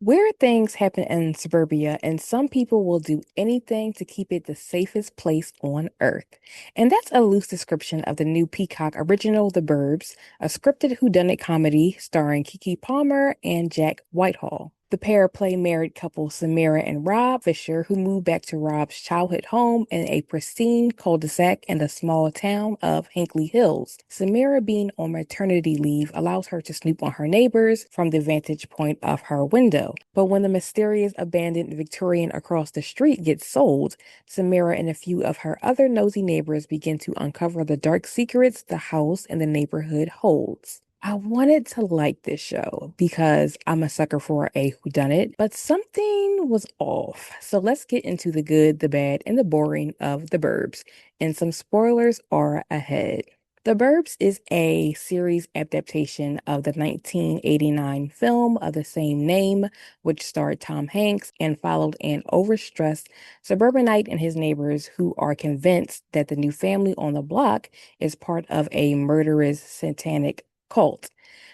Weird things happen in suburbia, and some people will do anything to keep it the safest place on earth. And that's a loose description of the new Peacock Original The Burbs, a scripted whodunit comedy starring Keke Palmer and Jack Whitehall. The pair play married couple Samira and Rob Fisher, who moved back to Rob's childhood home in a pristine cul-de-sac in the small town of Hinkley Hills. Samira, being on maternity leave, allows her to snoop on her neighbors from the vantage point of her window. But when the mysterious abandoned Victorian across the street gets sold, Samira and a few of her other nosy neighbors begin to uncover the dark secrets the house and the neighborhood holds. I wanted to like this show because I'm a sucker for a whodunit, but something was off. So let's get into the good, the bad, and the boring of The Burbs. And some spoilers are ahead. The Burbs is a series adaptation of the 1989 film of the same name, which starred Tom Hanks and followed an overstressed suburbanite and his neighbors who are convinced that the new family on the block is part of a murderous satanic cult.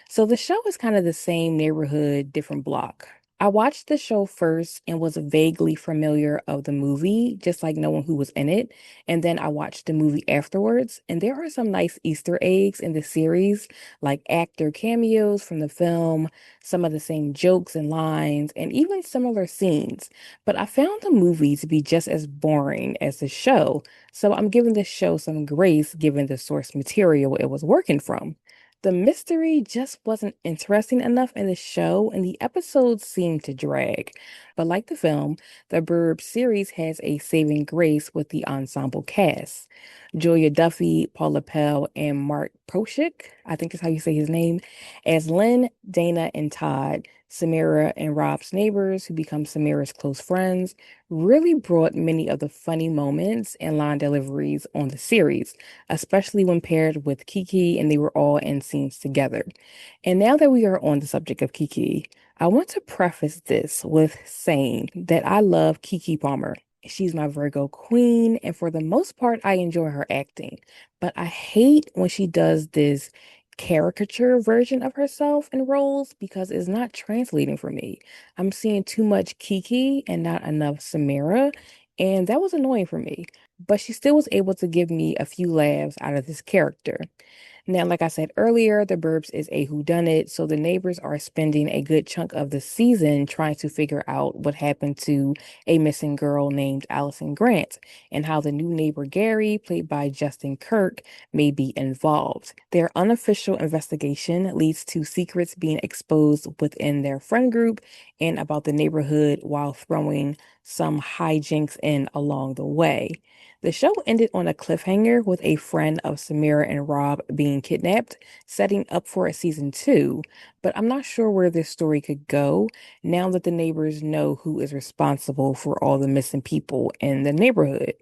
So the show is kind of the same neighborhood, different block. I watched the show first and was vaguely familiar of the movie, just like knowing who was in it. And then I watched the movie afterwards, and there are some nice Easter eggs in the series, like actor cameos from the film, some of the same jokes and lines, and even similar scenes. But I found the movie to be just as boring as the show, so I'm giving the show some grace given the source material it was working from. The mystery just wasn't interesting enough in the show, and the episodes seemed to drag. But like the film, the Burbs series has a saving grace with the ensemble cast. Julia Duffy, Paula Pell, and Mark Proshik, I think is how you say his name, as Lynn, Dana, and Todd, Samira and Rob's neighbors who become Samira's close friends, really brought many of the funny moments and line deliveries on the series, especially when paired with Keke and they were all in scenes together. And now that we are on the subject of Keke, I want to preface this with saying that I love Keke Palmer. She's my Virgo queen, and for the most part, I enjoy her acting. But I hate when she does this caricature version of herself in roles because it's not translating for me. I'm seeing too much Keke and not enough Samira, and that was annoying for me. But she still was able to give me a few laughs out of this character. Now, like I said earlier, The Burbs is a whodunit, so the neighbors are spending a good chunk of the season trying to figure out what happened to a missing girl named Allison Grant and how the new neighbor Gary, played by Justin Kirk, may be involved. Their unofficial investigation leads to secrets being exposed within their friend group and about the neighborhood while throwing some hijinks in along the way. The show ended on a cliffhanger with a friend of Samira and Rob being kidnapped, setting up for a season two. But I'm not sure where this story could go now that the neighbors know who is responsible for all the missing people in the neighborhood.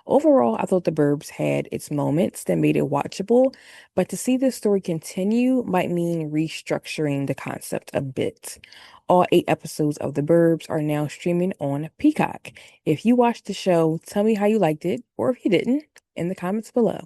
Overall, I thought The Burbs had its moments that made it watchable, but to see this story continue might mean restructuring the concept a bit. All 8 episodes of The Burbs are now streaming on Peacock. If you watched the show, tell me how you liked it, or if you didn't, in the comments below.